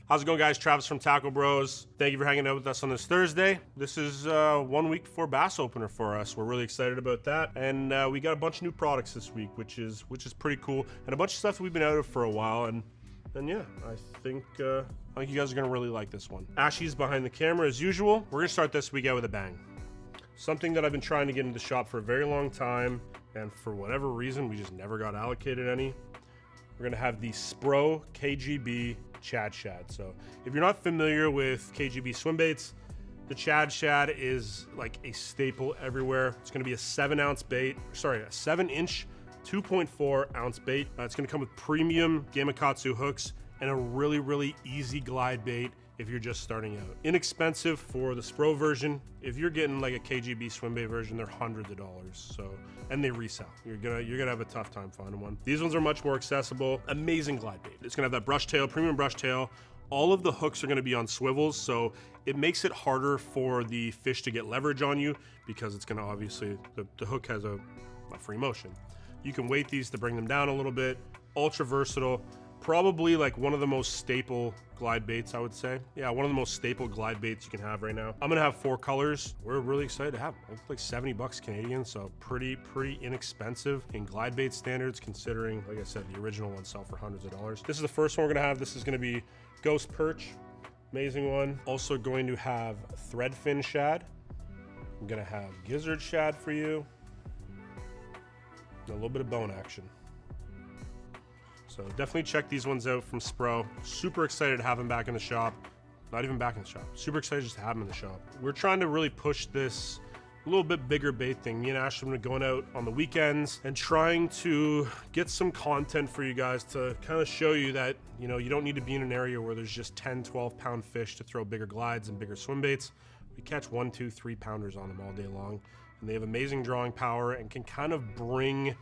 How's it going, guys? Travis from Tackle Bros. Thank you for hanging out with us on this Thursday. This is 1 week before bass opener for us. We're really excited about that, and we got a bunch of new products this week, which is pretty cool, and a bunch of stuff that we've been out of for a while. And yeah, I think you guys are gonna really like this one. Ashy's behind the camera as usual. We're gonna start this week out with a bang. Something that I've been trying to get into the shop for a very long time, and for whatever reason, we just never got allocated any. We're gonna have the Spro KGB Chad Shad. So if you're not familiar with KGB swim baits, the Chad Shad is like a staple everywhere. It's gonna be a 7-inch 2.4 ounce bait. It's gonna come with premium Gamakatsu hooks and a really easy glide bait if you're just starting out. Inexpensive for the Spro version. If you're getting like a KGB swim bait version, they're hundreds of dollars. So, and they resell. You're gonna have a tough time finding one. These ones are much more accessible. Amazing glide bait. It's gonna have that brush tail, premium brush tail. All of the hooks are gonna be on swivels, so it makes it harder for the fish to get leverage on you because it's gonna obviously, the hook has a free motion. You can weight these to bring them down a little bit. Ultra versatile. Probably like one of the most staple glide baits, I would say. Yeah, one of the most staple glide baits you can have right now. I'm gonna have 4 colors. We're really excited to have them. It's like 70 bucks Canadian, so pretty inexpensive in glide bait standards, considering, like I said, the original ones sell for hundreds of dollars. This is the first one we're gonna have. This is gonna be Ghost Perch. Amazing one. Also going to have Threadfin Shad. I'm gonna have Gizzard Shad for you. And a little bit of bone action. So definitely check these ones out from Spro. Super excited to have them back in the shop. Not even back in the shop. Super excited just to have them in the shop. We're trying to really push this a little bit bigger bait thing. Me and Ash have been going out on the weekends and trying to get some content for you guys to kind of show you that, you know, you don't need to be in an area where there's just 10, 12 pound fish to throw bigger glides and bigger swim baits. We catch 1, 2, 3 pounders on them all day long. And they have amazing drawing power and can kind of bring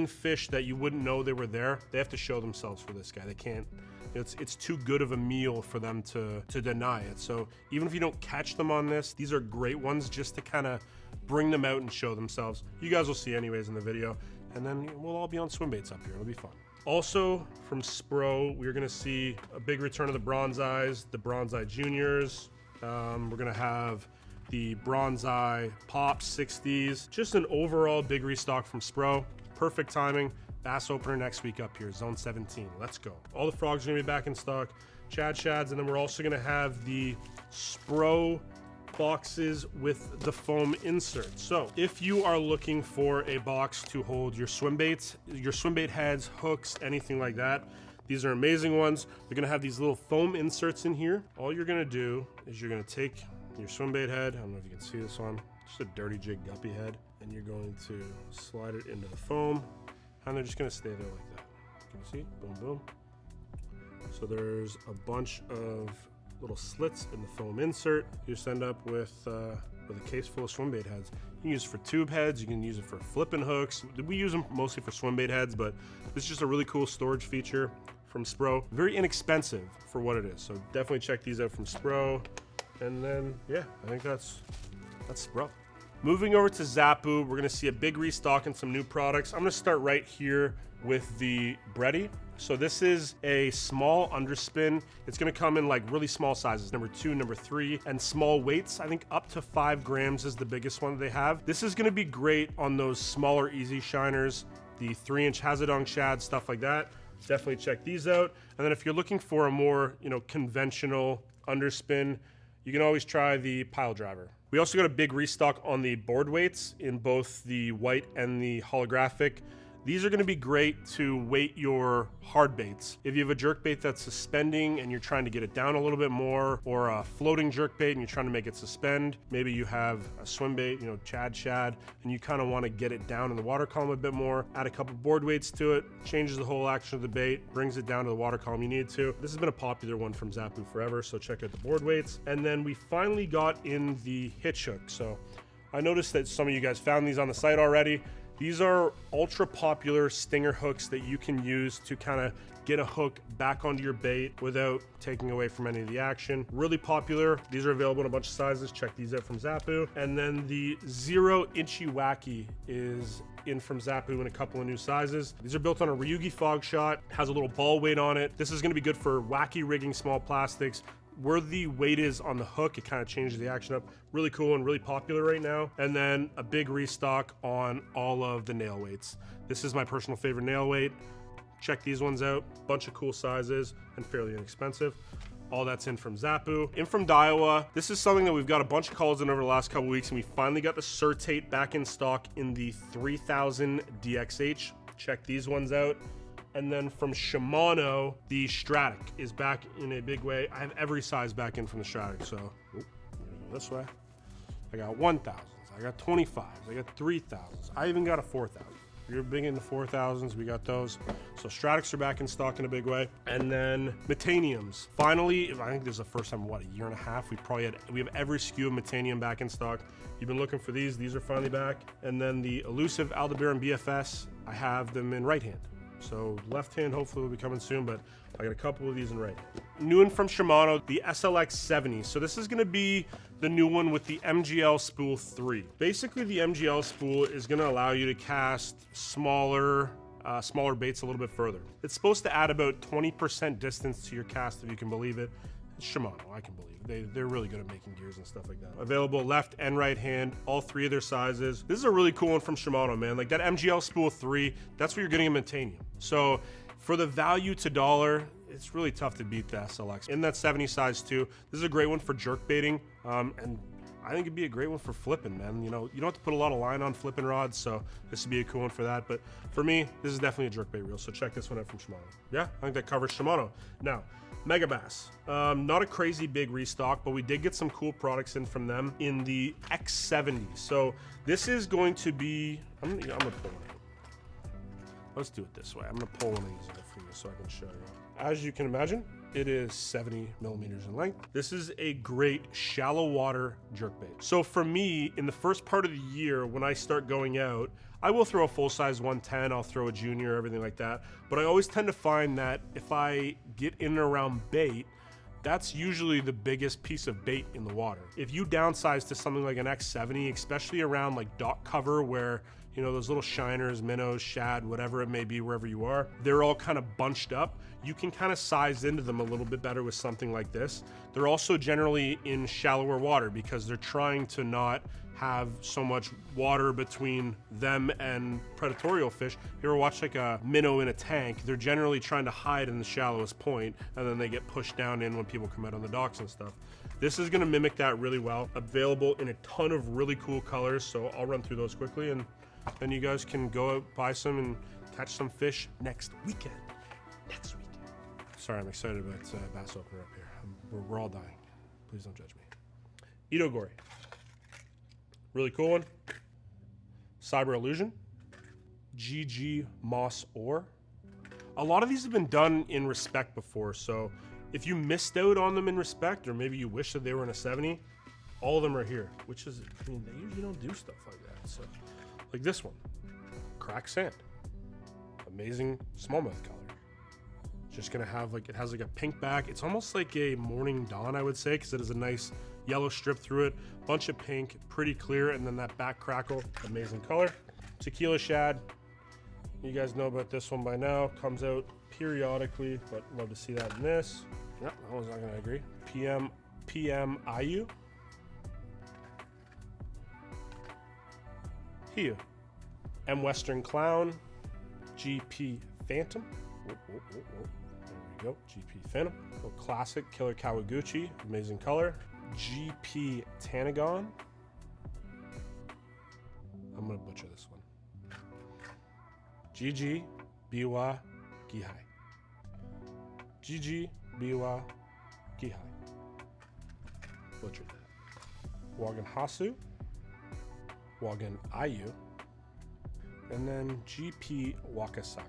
fish that you wouldn't know they were there. They have to show themselves for this guy. They can't, it's too good of a meal for them to deny it. So even if you don't catch them on this, these are great ones just to kind of bring them out and show themselves. You guys will see anyways in the video. And then we'll all be on swim baits up here. It'll be fun. Also from Spro, we're gonna see a big return of the BRONZEYEs, the BRONZEYE Juniors. We're gonna have the BRONZEYE Pop 60s. Just an overall big restock from Spro. Perfect timing. Bass opener next week up here, Zone 17. Let's go. All the frogs are gonna be back in stock. Chad Shads, and then we're also gonna have the Spro boxes with the foam insert. So if you are looking for a box to hold your swim baits, your swim bait heads, hooks, anything like that, these are amazing ones. They're gonna have these little foam inserts in here. All you're gonna do is you're gonna take your swim bait head, I don't know if you can see this one, just a dirty jig guppy head, and you're going to slide it into the foam, and they're just gonna stay there like that. Can you see? Boom, boom. So there's a bunch of little slits in the foam insert. You just end up with a case full of swim bait heads. You can use it for tube heads, you can use it for flipping hooks. We use them mostly for swim bait heads, but this is just a really cool storage feature from Spro. Very inexpensive for what it is, so definitely check these out from Spro. And then, yeah, I think that's Spro. Moving over to ZAPPU, we're gonna see a big restock and some new products. I'm gonna start right here with the BREDY. So this is a small underspin. It's gonna come in like really small sizes, number 2, number 3, and small weights. I think up to 5 grams is the biggest one that they have. This is gonna be great on those smaller easy shiners, the 3-inch Hazadong Shad, stuff like that. Definitely check these out. And then if you're looking for a more, conventional underspin, you can always try the pile driver. We also got a big restock on the board weights in both the white and the holographic. These are gonna be great to weight your hard baits. If you have a jerk bait that's suspending and you're trying to get it down a little bit more, or a floating jerk bait and you're trying to make it suspend, maybe you have a swim bait, Chad Shad, and you kind of want to get it down in the water column a bit more, add a couple board weights to it, changes the whole action of the bait, brings it down to the water column you need to. This has been a popular one from ZAPPU forever, so check out the board weights. And then we finally got in the hitch hook. So I noticed that some of you guys found these on the site already. These are ultra popular stinger hooks that you can use to kind of get a hook back onto your bait without taking away from any of the action. Really popular. These are available in a bunch of sizes. Check these out from ZAPPU. And then the 0-inchy Wacky is in from ZAPPU in a couple of new sizes. These are built on a Ryugi fog shot, has a little ball weight on it. This is gonna be good for wacky rigging small plastics. Where the weight is on the hook, it kind of changes the action up. Really cool and really popular right now. And then a big restock on all of the nail weights. This is my personal favorite nail weight. Check these ones out. Bunch of cool sizes and fairly inexpensive. All that's in from ZAPPU. In from DAIWA, this is something that we've got a bunch of calls in over the last couple weeks, and we finally got the CERTATE back in stock in the 3000 DXH. Check these ones out. And then from Shimano, the STRADIC is back in a big way. I have every size back in from the STRADIC, so I'm gonna go this way. I got 1000s, I got 25s, I got 3000s, I even got a 4000. If you're big into 4000s, we got those. So STRADICs are back in stock in a big way. And then METANIUMs. Finally, I think this is the first time, what, a year and a half? We have every SKU of METANIUM back in stock. You've been looking for these are finally back. And then the elusive ALDEBARAN BFS, I have them in right hand. So left hand hopefully will be coming soon, but I got a couple of these in right. New one from Shimano, the SLX 70. So this is gonna be the new one with the MGL spool 3. Basically the MGL spool is gonna allow you to cast smaller baits a little bit further. It's supposed to add about 20% distance to your cast, if you can believe it. It's Shimano, I can believe it. They're really good at making gears and stuff like that. Available left and right hand, all three of their sizes. This is a really cool one from Shimano, man. Like that MGL spool 3, that's what you're getting in METANIUM. So for the value to dollar, it's really tough to beat the SLX. In that 70 size too, this is a great one for jerk baiting, and I think it'd be a great one for flipping, man. You know, you don't have to put a lot of line on flipping rods, so this would be a cool one for that. But for me, this is definitely a jerk bait reel, so check this one out from Shimano. Yeah, I think that covers Shimano. Now, Megabass. Not a crazy big restock, but we did get some cool products in from them in the X70. So this is going to be, I'm gonna pull one out. Let's do it this way. I'm gonna pull one of these out for you so I can show you. As you can imagine, it is 70 millimeters in length. This is a great shallow water jerkbait. So for me, in the first part of the year, when I start going out, I will throw a full-size 110, I'll throw a junior, everything like that. But I always tend to find that if I get in and around bait, that's usually the biggest piece of bait in the water. If you downsize to something like an X70, especially around like dock cover where, you know, those little shiners, minnows, shad, whatever it may be, wherever you are, they're all kind of bunched up. You can kind of size into them a little bit better with something like this. They're also generally in shallower water because they're trying to not have so much water between them and predatorial fish. You ever watch like a minnow in a tank? They're generally trying to hide in the shallowest point, and then they get pushed down in when people come out on the docks and stuff. This is gonna mimic that really well. Available in a ton of really cool colors, so I'll run through those quickly, and then you guys can go out, buy some, and catch some fish next weekend. Next weekend. Sorry, I'm excited about bass opener up here. We're all dying. Please don't judge me. Itogori. Really cool one. Cyber Illusion. GG Moss Ore. A lot of these have been done in Respect before, so if you missed out on them in Respect, or maybe you wish that they were in a 70, all of them are here, which is, I mean, they usually don't do stuff like that. So, like this one, Crack Sand. Amazing smallmouth color. Just gonna have like, it has like a pink back. It's almost like a Morning Dawn, I would say, because it has a nice yellow strip through it, bunch of pink, pretty clear, and then that back crackle, amazing color. Tequila Shad, you guys know about this one by now, comes out periodically, but love to see that in this. Yep, that one's not gonna agree. PM IU. Here. M Western Clown, GP Phantom. There we go, GP Phantom. A classic Killer Kawaguchi, amazing color. GP Tanagon. I'm gonna butcher this one. GG Biwa Gihai. GG Biwa Gihai. Butchered that. Wagan Hasu. Wagan Ayu. And then GP Wakasagi.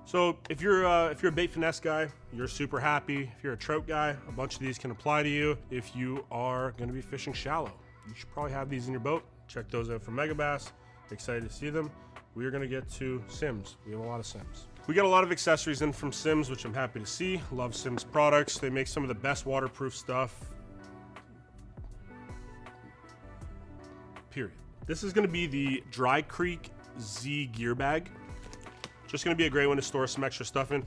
So if you're a bait finesse guy, you're super happy. If you're a trout guy, a bunch of these can apply to you. If you are gonna be fishing shallow, you should probably have these in your boat. check those out from Megabass. Excited to see them. We are gonna get to Sims. We have a lot of Sims. We got a lot of accessories in from Sims, which I'm happy to see. Love Sims products. They make some of the best waterproof stuff. Period. This is gonna be the Dry Creek Z gear bag. Just gonna be a great one to store some extra stuff in.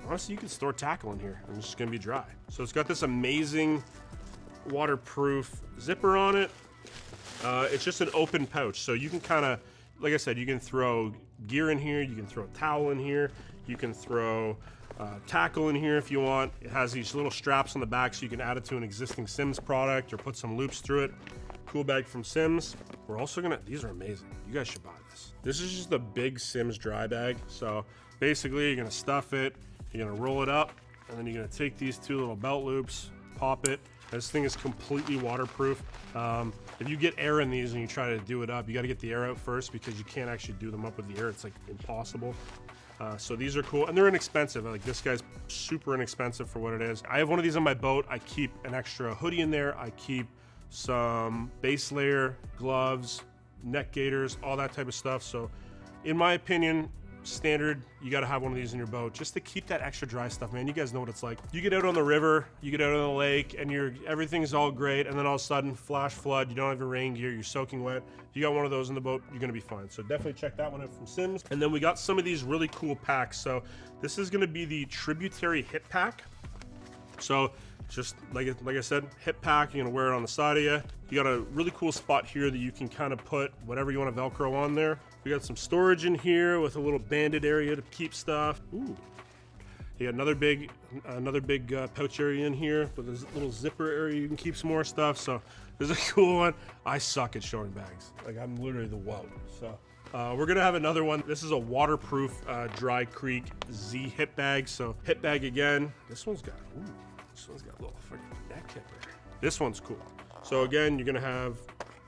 Honestly, you can store tackle in here and it's just gonna be dry. So it's got this amazing waterproof zipper on it. It's just an open pouch, so you can kind of, like I said, you can throw gear in here, you can throw a towel in here, you can throw tackle in here if you want. It has these little straps on the back so you can add it to an existing Sims product or put some loops through it. Cool bag from Sims. We're also gonna, these are amazing. You guys should buy this. This is just a big Sims dry bag. So basically you're gonna stuff it, you're gonna roll it up, and then you're gonna take these two little belt loops, pop it. This thing is completely waterproof. If you get air in these and you try to do it up, you gotta get the air out first because you can't actually do them up with the air. It's like impossible. So these are cool and they're inexpensive. Like this guy's super inexpensive for what it is. I have one of these on my boat. I keep an extra hoodie in there. I keep some base layer, gloves, neck gaiters, all that type of stuff. So in my opinion, standard, you got to have one of these in your boat just to keep that extra dry stuff, man. You guys know what it's like. You get out on the river, you get out on the lake, and everything's all great, and then all of a sudden, flash flood, you don't have your rain gear, you're soaking wet. If you got one of those in the boat, you're gonna be fine. So definitely check that one out from Sims. And then we got some of these really cool packs. So this is gonna be the Tributary hip pack. So just like I said, hip pack, you're gonna wear it on the side of you. You got a really cool spot here that you can kind of put whatever you want to Velcro on there. We got some storage in here with a little banded area to keep stuff. Ooh. You got another big pouch area in here with a little zipper area you can keep some more stuff. So there's a cool one. I suck at showing bags. Like I'm literally the whoa. So we're gonna have another one. This is a waterproof Dry Creek Z hip bag. So hip bag again. This one's got a little freaking neck hipper. This one's cool. So again, you're gonna have,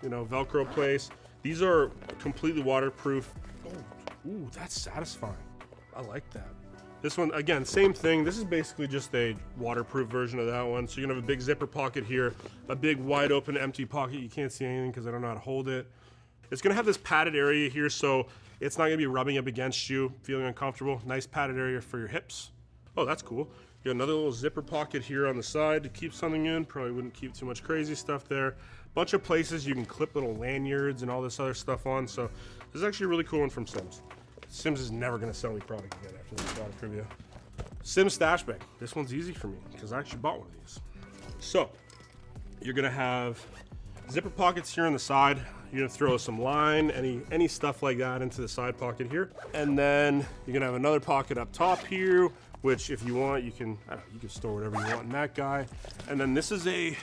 you know, Velcro place. These are completely waterproof. Oh, ooh, that's satisfying. I like that. This one, again, same thing. This is basically just a waterproof version of that one. So you're gonna have a big zipper pocket here, a big wide open empty pocket. You can't see anything because I don't know how to hold it. It's gonna have this padded area here, so it's not gonna be rubbing up against you, feeling uncomfortable. Nice padded area for your hips. Oh, that's cool. You got another little zipper pocket here on the side to keep something in. Probably wouldn't keep too much crazy stuff there. Bunch of places you can clip little lanyards and all this other stuff on. So this is actually a really cool one from Sims. Sims is never gonna sell me product again after this product review. Sims stash bag. This one's easy for me because I actually bought one of these. So you're gonna have zipper pockets here on the side. You're gonna throw some line, any stuff like that into the side pocket here. And then you're gonna have another pocket up top here, which if you want, you can store whatever you want in that guy. And then this is a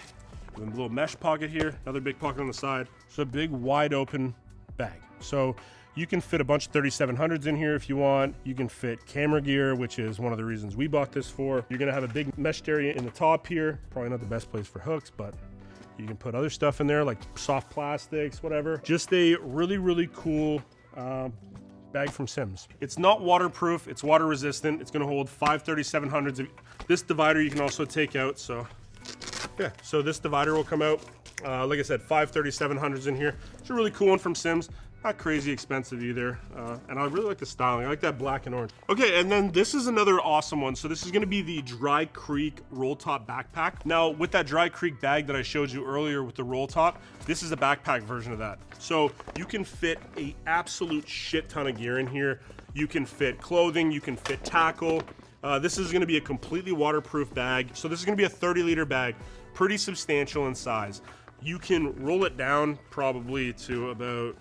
little mesh pocket here, another big pocket on the side. So a big wide open bag. So you can fit a bunch of 3700s in here if you want. You can fit camera gear, which is one of the reasons we bought this for. You're gonna have a big meshed area in the top here. Probably not the best place for hooks, but you can put other stuff in there like soft plastics, whatever. Just a really, really cool bag from Sims. It's not waterproof, it's water resistant. It's gonna hold 5 3700s. This divider you can also take out, so yeah. So this divider will come out. Like I said, 5 3700s in here. It's a really cool one from Sims. Not crazy expensive either. And I really like the styling. I like that black and orange. Okay, and then this is another awesome one. So this is gonna be the Dry Creek roll top backpack. Now with that Dry Creek bag that I showed you earlier with the roll top, this is a backpack version of that. So you can fit a absolute shit ton of gear in here. You can fit clothing, you can fit tackle. This is gonna be a completely waterproof bag. So this is gonna be a 30-liter bag, pretty substantial in size. You can roll it down probably to about,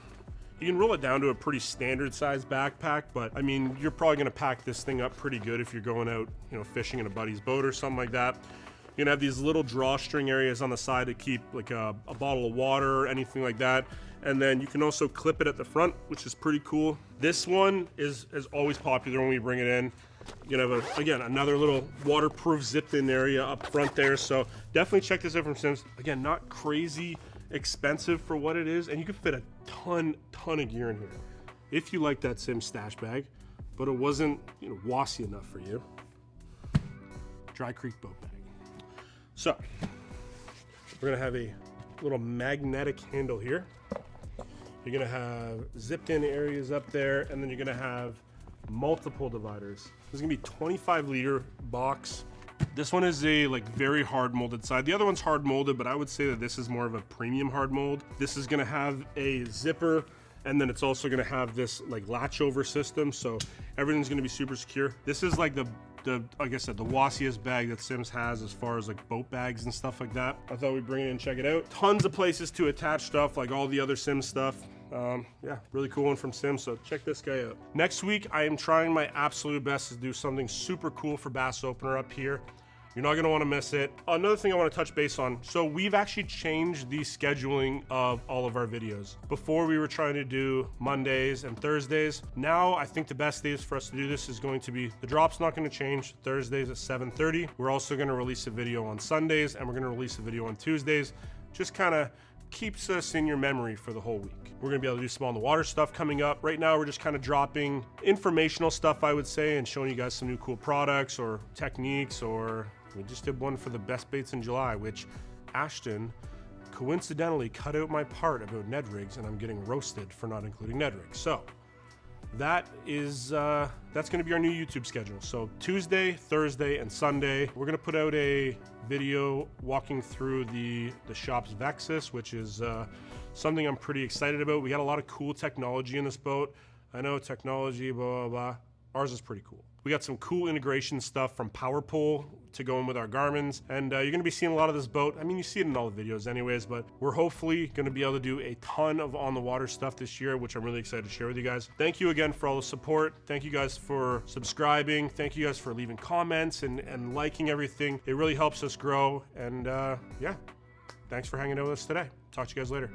you can roll it down to a pretty standard size backpack, but I mean, you're probably gonna pack this thing up pretty good if you're going out, you know, fishing in a buddy's boat or something like that. You're gonna have these little drawstring areas on the side to keep like a bottle of water or anything like that. And then you can also clip it at the front, which is pretty cool. This one is always popular when we bring it in. You're gonna have, again, another little waterproof zipped in area up front there. So definitely check this out from Sims. Again, not crazy expensive for what it is, and you can fit a ton of gear in here if you like that Sims stash bag, but it wasn't, you know, wassy enough for you. Dry Creek boat bag. So we're gonna have a little magnetic handle here. You're gonna have zipped in areas up there, and then you're gonna have multiple dividers. This is gonna be 25-liter box. This one is a like very hard molded side. The other one's hard molded, but I would say that this is more of a premium hard mold. This is gonna have a zipper, and then it's also gonna have this like latch over system, so everything's gonna be super secure. This is like the like I said, the wassiest bag that Sims has as far as like boat bags and stuff like that. I thought we'd bring it in and check it out. Tons of places to attach stuff like all the other Sims stuff. Yeah, really cool one from Sims, so check this guy out. Next week, I am trying my absolute best to do something super cool for Bass Opener up here. You're not gonna wanna miss it. Another thing I wanna touch base on, so we've actually changed the scheduling of all of our videos. Before we were trying to do Mondays and Thursdays. Now I think the best days for us to do this is going to be, the drop's not gonna change, Thursdays at 7:30. We're also gonna release a video on Sundays, and we're gonna release a video on Tuesdays. Just kinda keeps us in your memory for the whole week. We're gonna be able to do some on the water stuff coming up. Right now, we're just kind of dropping informational stuff, I would say, and showing you guys some new cool products or techniques, or we just did one for the best baits in July, which Ashton coincidentally cut out my part about Ned rigs, and I'm getting roasted for not including Ned rigs. So that is that's going to be our new YouTube schedule. So Tuesday, Thursday, and Sunday, we're going to put out a video walking through the shop's Vexus, which is something I'm pretty excited about. We got a lot of cool technology in this boat. I know technology, blah, blah, blah. Ours is pretty cool. We got some cool integration stuff from PowerPole to go in with our Garmins, and you're gonna be seeing a lot of this boat. I mean, you see it in all the videos anyways, but we're hopefully gonna be able to do a ton of on the water stuff this year, which I'm really excited to share with you guys. Thank you again for all the support. Thank you guys for subscribing. Thank you guys for leaving comments and liking everything. It really helps us grow, and yeah, thanks for hanging out with us today. Talk to you guys later.